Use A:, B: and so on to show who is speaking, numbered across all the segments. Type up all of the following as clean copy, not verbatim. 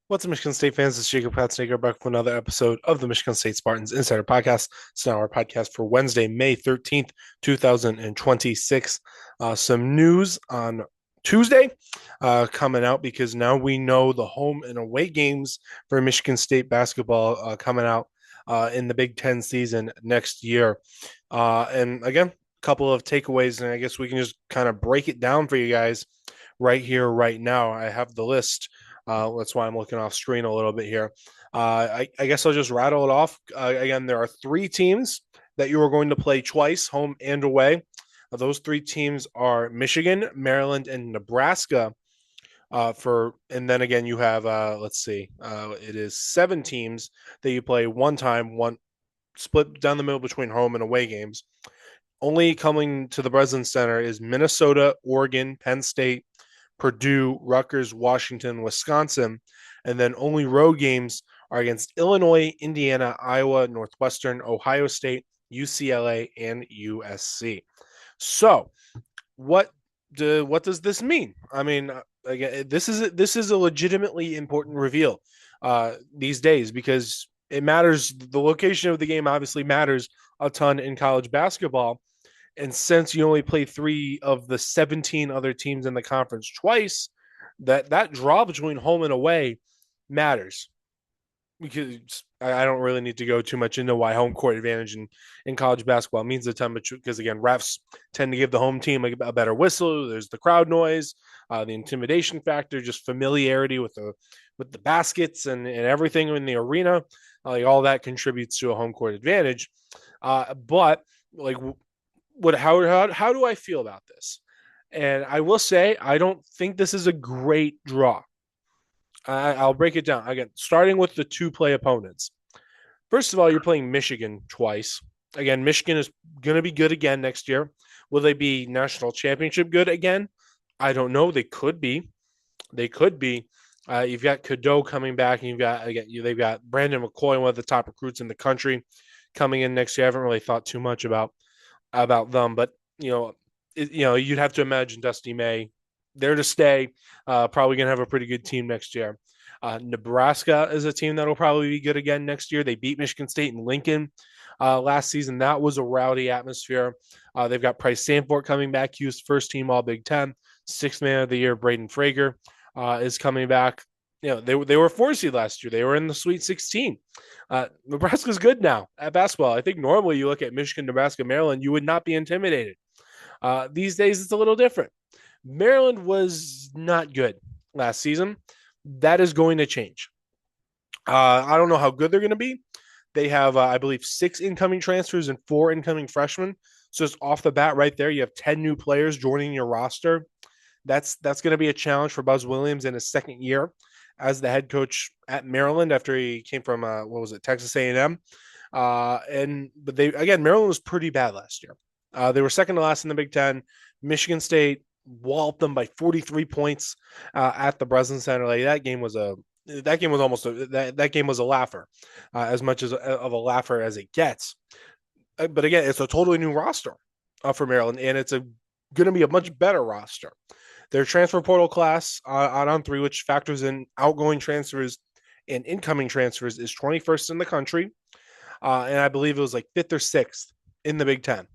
A: What's up, Michigan State fans? It's Jacob Platznaker back with another episode of the Michigan State Spartans Insider Podcast. It's now our podcast for Wednesday, May 13th, 2026. Some news on Tuesday coming out because now we know the home and away games for Michigan State basketball coming out in the Big Ten season next year. And again, a couple of takeaways, and I guess we can just kind of break it down for you guys right here, right now. I have the list. That's why I'm looking off screen a little bit here. I guess I'll just rattle it off. Again, there are three teams that you are going to play twice, home and away. Those three teams are Michigan, Maryland, and Nebraska. And then again, you have let's see, it is seven teams that you play one time, one split down the middle between home and away games. Only coming to the Breslin Center is Minnesota, Oregon, Penn State, Purdue, Rutgers, Washington, Wisconsin, and then only road games are against Illinois, Indiana, Iowa, Northwestern, Ohio State, UCLA, and USC. So, what what does this mean? I mean, again, this is a legitimately important reveal these days because it matters. The location of the game obviously matters a ton in college basketball. And since you only play three of the 17 other teams in the conference twice, that draw between home and away matters. Because I don't really need to go too much into why home court advantage in college basketball means a ton, because again, refs tend to give the home team a better whistle. There's the crowd noise, the intimidation factor, just familiarity with the baskets and everything in the arena. Like all that contributes to a home court advantage. But like how do I feel about this? And I will say I don't think this is a great draw. I'll break it down again, starting with the two play opponents. First of all, you're playing Michigan twice. Again, Michigan is going to be good again next year. Will they be national championship good again? I don't know. They could be. They could be. You've got Cadeau coming back, and they've got Brandon McCoy, one of the top recruits in the country, coming in next year. I haven't really thought too much about them, but you'd have to imagine Dusty May there to stay. Probably going to have a pretty good team next year. Nebraska is a team that'll probably be good again next year. They beat Michigan State and Lincoln last season. That was a rowdy atmosphere. They've got Price Sanford coming back. He was first team All Big Ten, sixth man of the year. Braden Frager is coming back. They were 4 seed last year. They were in the Sweet 16. Nebraska's good now at basketball. I think normally you look at Michigan, Nebraska, Maryland, you would not be intimidated. These days it's a little different. Maryland was not good last season. That is going to change. I don't know how good they're going to be. They have, I believe, 6 incoming transfers and 4 incoming freshmen. So just off the bat, right there, you have 10 new players joining your roster. That's going to be a challenge for Buzz Williams in his second year as the head coach at Maryland after he came from what was it, Texas A&M. But Maryland was pretty bad last year. They were second to last in the Big Ten. Michigan State walloped them by 43 points at the Breslin Center. Like that game was a laugher, as much as of a laugher as it gets. But again, it's a totally new roster for Maryland, and it's going to be a much better roster. Their transfer portal class on 3, which factors in outgoing transfers and incoming transfers, is 21st in the country, and I believe it was like 5th or 6th in the Big Ten.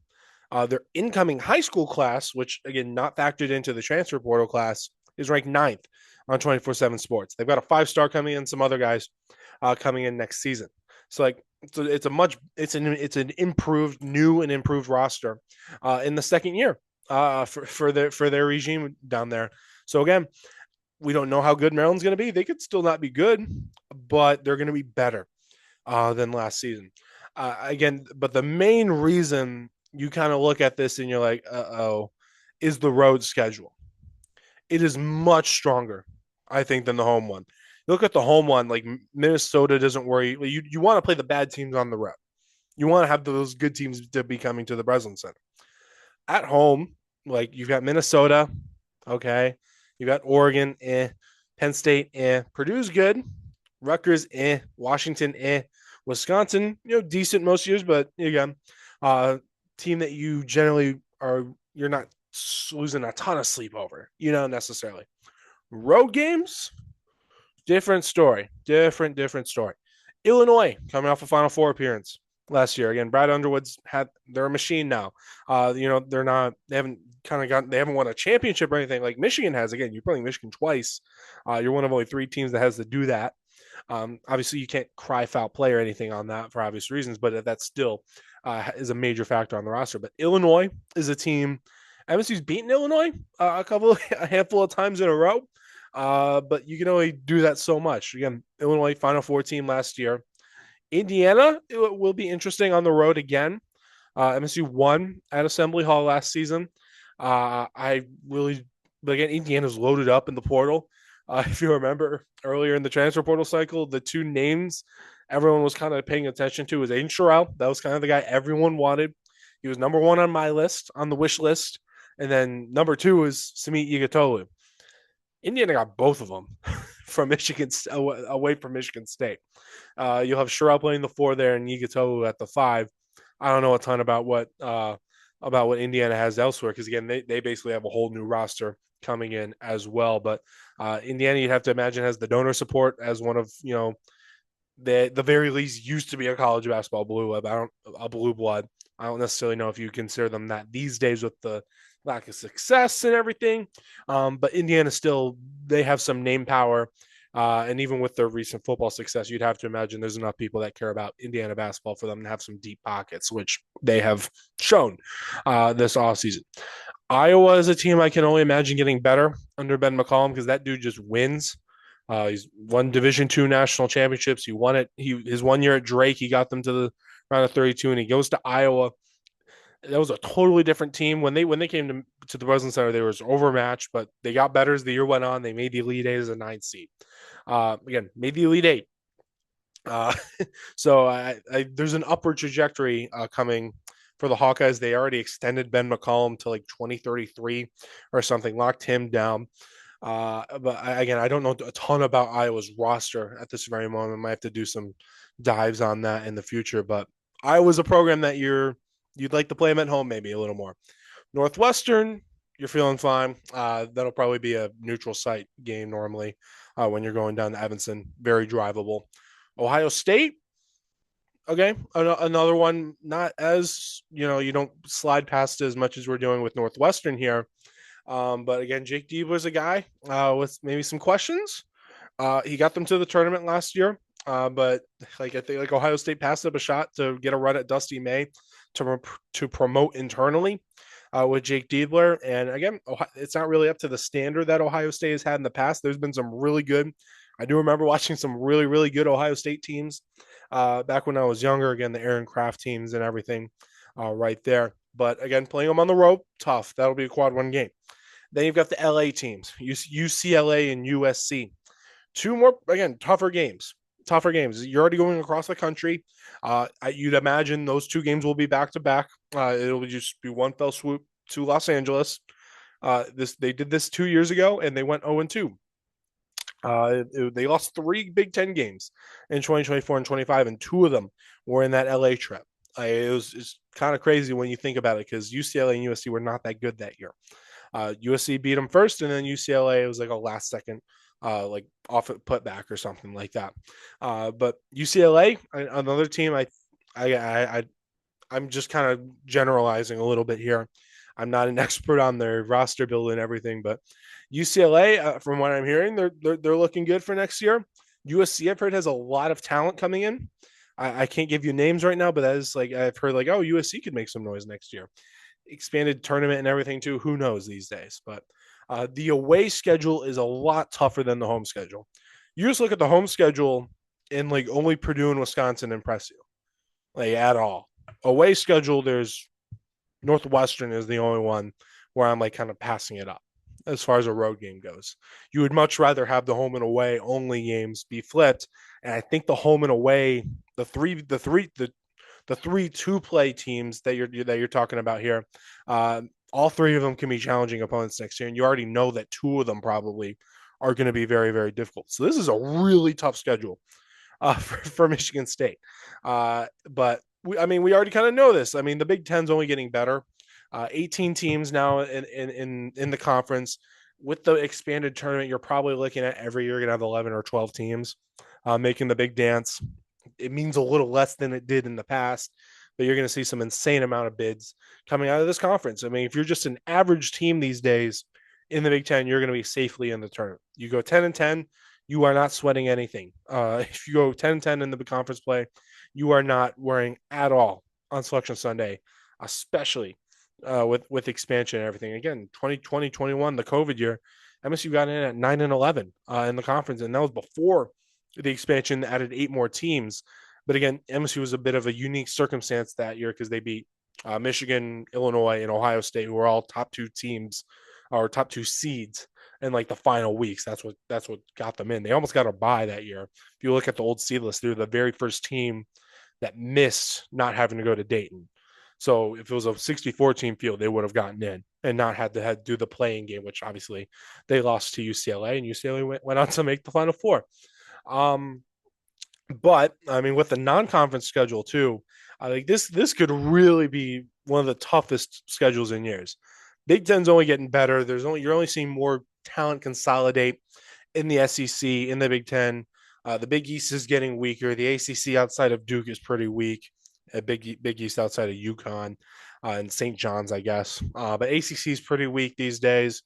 A: Their incoming high school class, which again not factored into the transfer portal class, is ranked 9th on 24/7 Sports. They've got a 5-star coming in, some other guys coming in next season. So it's an improved, new and improved roster in the second year for their regime down there. So again, we don't know how good Maryland's going to be. They could still not be good, but they're going to be better than last season. But the main reason you kind of look at this and you're like, is the road schedule. It is much stronger, I think, than the home one. You look at the home one, like Minnesota doesn't worry. You want to play the bad teams on the road. You want to have those good teams to be coming to the Breslin Center. At home, like you've got Minnesota, okay. You got Oregon, Penn State, Purdue's good. Rutgers, Washington, Wisconsin, decent most years, but again, team that you generally you're not losing a ton of sleep over, necessarily. Road games, Different story. Different story. Illinois coming off a Final Four appearance last year. Again, Brad Underwood's had they're a machine now. They're not they haven't won a championship or anything like Michigan has. Again, you're playing Michigan twice. You're one of only three teams that has to do that. Obviously, you can't cry foul play or anything on that for obvious reasons, but that still is a major factor on the roster. But Illinois is a team. MSU's beaten Illinois a handful of times in a row. But you can only do that so much. Again, Illinois Final Four team last year. Indiana, it will be interesting on the road again. MSU won at Assembly Hall last season. But again, Indiana's loaded up in the portal. If you remember earlier in the transfer portal cycle, the two names everyone was kind of paying attention to was Aiden Sherrill. That was kind of the guy everyone wanted. He was number one on my list, on the wish list. And then number two was Samit Yigitolu. Indiana got both of them from away from Michigan State. You'll have Sherrill playing the four there and Yigitolu at the five. I don't know a ton about what Indiana has elsewhere because again they basically have a whole new roster coming in as well. But Indiana, you'd have to imagine, has the donor support as one of the very least used to be a college basketball blue blood. I don't necessarily know if you consider them that these days with the lack of success and everything. But Indiana still, they have some name power. And even with their recent football success, you'd have to imagine there's enough people that care about Indiana basketball for them to have some deep pockets, which they have shown this offseason. Iowa is a team I can only imagine getting better under Ben McCollum because that dude just wins. He's won Division II national championships. He won it. His 1 year at Drake, he got them to the round of 32, and he goes to Iowa. That was a totally different team. When they came to the Breslin Center, they were overmatched, but they got better as the year went on. They made the Elite Eight as a 9th seed. Again, made the Elite Eight. So there's an upward trajectory coming for the Hawkeyes. They already extended Ben McCollum to like 2033 or something, locked him down. But I don't know a ton about Iowa's roster at this very moment. I might have to do some dives on that in the future. But Iowa's a program that you'd like to play them at home maybe a little more. Northwestern, you're feeling fine. That'll probably be a neutral site game normally when you're going down to Evanston. Very drivable. Ohio State, okay, another one. Not as you don't slide past as much as we're doing with Northwestern here. But again, Jake Diebler's a guy with maybe some questions. He got them to the tournament last year, but I think Ohio State passed up a shot to get a run at Dusty May to promote internally with Jake Diebler. And again, it's not really up to the standard that Ohio State has had in the past. There's been some really good. I do remember watching some really, really good Ohio State teams back when I was younger. Again, the Aaron Kraft teams and everything right there. But again, playing them on the road, tough. That'll be a quad one game. Then you've got the LA teams, UCLA and USC. Two more, again, tougher games. You're already going across the country. You'd imagine those two games will be back to back. It'll just be one fell swoop to Los Angeles. They did this 2 years ago, and they went 0-2. They lost 3 Big Ten games in 2024 and 25, and 2 of them were in that LA trip. It's kind of crazy when you think about it because UCLA and USC were not that good that year. USC beat them first, and then UCLA was like a last second, like off it putback or something like that. But UCLA, another team, I'm just kind of generalizing a little bit here. I'm not an expert on their roster build and everything, but UCLA, from what I'm hearing, they're looking good for next year. USC, I've heard, has a lot of talent coming in. I can't give you names right now, but that is like I've heard like, oh, USC could make some noise next year. Expanded tournament and everything too. Who knows these days? But the away schedule is a lot tougher than the home schedule. You just look at the home schedule, and like only Purdue and Wisconsin impress you, like at all. Away schedule, there's Northwestern is the only one where I'm like kind of passing it up as far as a road game goes. You would much rather have the home and away only games be flipped, and I think the home and away, the three 2-play teams that you're talking about here, all 3 of them can be challenging opponents next year, and you already know that 2 of them probably are going to be very, very difficult. So this is a really tough schedule for Michigan State. But we already kind of know this. I mean, the Big Ten's only getting better. 18 teams now in the conference. with the expanded tournament, you're probably looking at every year you're going to have 11 or 12 teams making the big dance. It means a little less than it did in the past, but you're going to see some insane amount of bids coming out of this conference. I mean, if you're just an average team these days in the Big Ten, you're going to be safely in the tournament. You go 10-10, you are not sweating anything. If you go 10-10 in the conference play, you are not worrying at all on Selection Sunday, especially with expansion and everything. Again, 2020, 21, the COVID year, MSU got in at 9-11 in the conference, and that was before the expansion added 8 more teams. But again, MSU was a bit of a unique circumstance that year because they beat Michigan, Illinois, and Ohio State, who were all top 2 teams or top 2 seeds in like the final weeks. That's what got them in. They almost got a bye that year. If you look at the old seed list, they're the very first team that missed not having to go to Dayton. So if it was a 64 team field, they would have gotten in and not had to do the playing game, which obviously they lost to UCLA, and UCLA went on to make the Final Four. Um, but I mean, with the non-conference schedule too, I think this could really be one of the toughest schedules in years. Big Ten's only getting better. You're only seeing more talent consolidate in the SEC, in the Big Ten. The Big East is getting weaker. The ACC outside of Duke is pretty weak. Big East outside of UConn and St. John's, I guess. But ACC is pretty weak these days.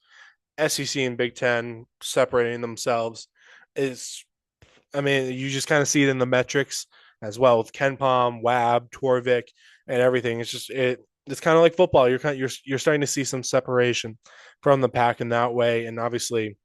A: SEC and Big Ten separating themselves is, I mean, you just kind of see it in the metrics as well with Ken Palm, Wab, Torvik, and everything. It's kind of like football. You're starting to see some separation from the pack in that way, and obviously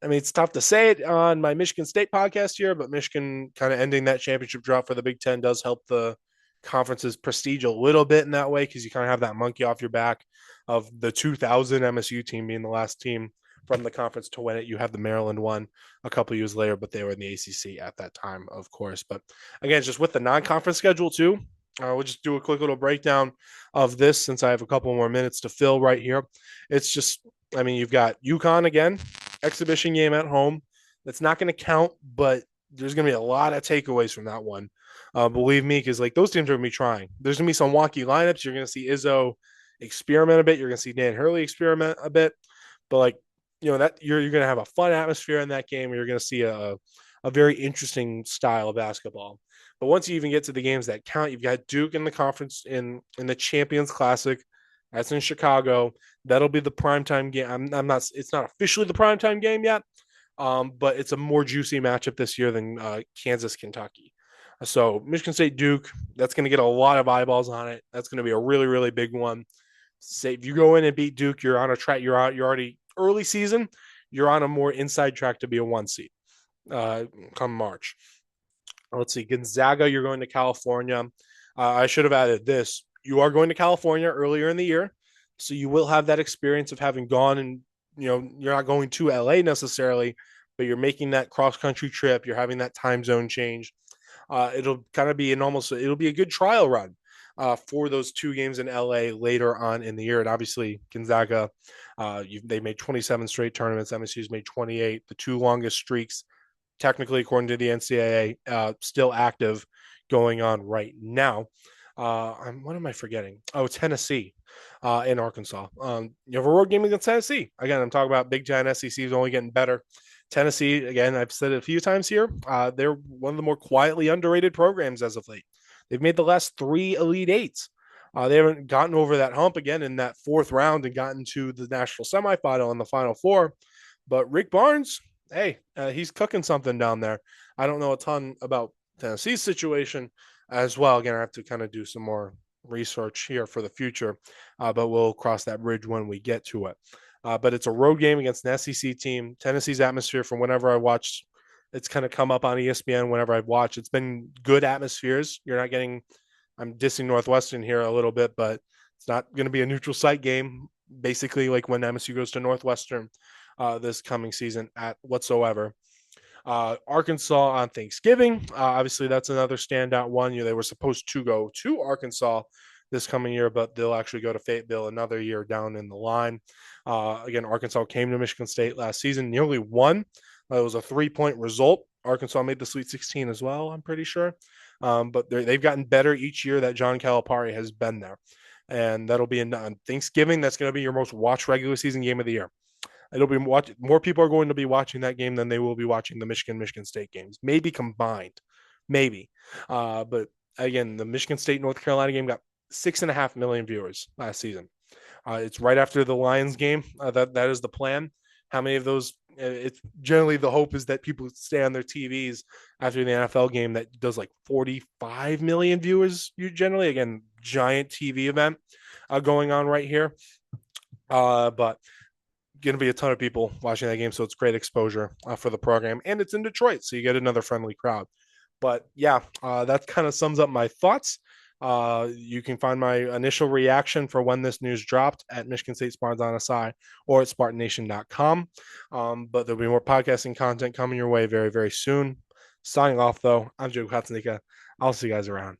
A: I mean, it's tough to say it on my Michigan State podcast here, but Michigan kind of ending that championship drought for the Big Ten does help the conference's prestige a little bit in that way because you kind of have that monkey off your back of the 2000 MSU team being the last team from the conference to win it. You have the Maryland one a couple years later, but they were in the ACC at that time, of course. But again, just with the non-conference schedule too, we'll just do a quick little breakdown of this since I have a couple more minutes to fill right here. It's just, I mean, you've got UConn again, exhibition game at home. That's not going to count, but there's going to be a lot of takeaways from that one. Believe me, because like those teams are going to be trying. There's going to be some wonky lineups. You're going to see Izzo experiment a bit. You're going to see Dan Hurley experiment a bit, but like that you're going to have a fun atmosphere in that game. You're going to see a very interesting style of basketball. But once you even get to the games that count, you've got Duke in the conference in the Champions Classic. That's in Chicago. That'll be the primetime game. I'm not. It's not officially the primetime game yet, but it's a more juicy matchup this year than Kansas Kentucky. So Michigan State Duke. That's going to get a lot of eyeballs on it. That's going to be a really really big one. Say if you go in and beat Duke, you're on a track. You're already early season. You're on a more inside track to be a 1 seed come March. Let's see, Gonzaga. You're going to California. I should have added this. You are going to California earlier in the year, so you will have that experience of having gone and you're not going to LA necessarily, but you're making that cross country trip. You're having that time zone change. It'll kind of be it'll be a good trial run for those 2 games in LA later on in the year. And obviously Gonzaga, they made 27 straight tournaments. MSU's made 28, the 2 longest streaks technically according to the NCAA, still active going on right now. What am I forgetting? Oh, Tennessee in Arkansas. You have a road game against Tennessee. Again, I'm talking about Big Ten. SEC is only getting better. Tennessee, again, I've said it a few times here. They're one of the more quietly underrated programs as of late. They've made the last 3 Elite Eights. They haven't gotten over that hump again in that 4th round and gotten to the national semifinal and the Final Four. But Rick Barnes, hey, he's cooking something down there. I don't know a ton about Tennessee's situation as well. Again, I have to kind of do some more research here for the future, but we'll cross that bridge when we get to it. But it's a road game against an SEC team. Tennessee's atmosphere, from whenever I watched, it's kind of come up on ESPN whenever I've watched. It's been good atmospheres. You're not getting, I'm dissing Northwestern here a little bit, but it's not going to be a neutral site game, basically like when MSU goes to Northwestern this coming season at whatsoever. Arkansas on Thanksgiving. Obviously, that's another standout one. They were supposed to go to Arkansas this coming year, but they'll actually go to Fayetteville another year down in the line. Again, Arkansas came to Michigan State last season, nearly won. It was a 3-point result. Arkansas made the Sweet 16 as well, I'm pretty sure. But they've gotten better each year that John Calipari has been there. And that'll be on Thanksgiving. That's going to be your most watched regular season game of the year. It'll be more people are going to be watching that game than they will be watching the Michigan State games, maybe combined, maybe. But again, the Michigan State North Carolina game got 6.5 million viewers last season. It's right after the Lions game. That is the plan. How many of those? It's generally the hope is that people stay on their TVs after the NFL game that does like 45 million viewers. You generally, again, giant TV event going on right here. But going to be a ton of people watching that game, so it's great exposure for the program, and it's in Detroit, so you get another friendly crowd. But yeah, that kind of sums up my thoughts. You can find my initial reaction for when this news dropped at Michigan State Spartans on SI or at SpartanNation.com. But there'll be more podcasting content coming your way very, very soon. Signing off, though, I'm Joe Katsunika. I'll see you guys around.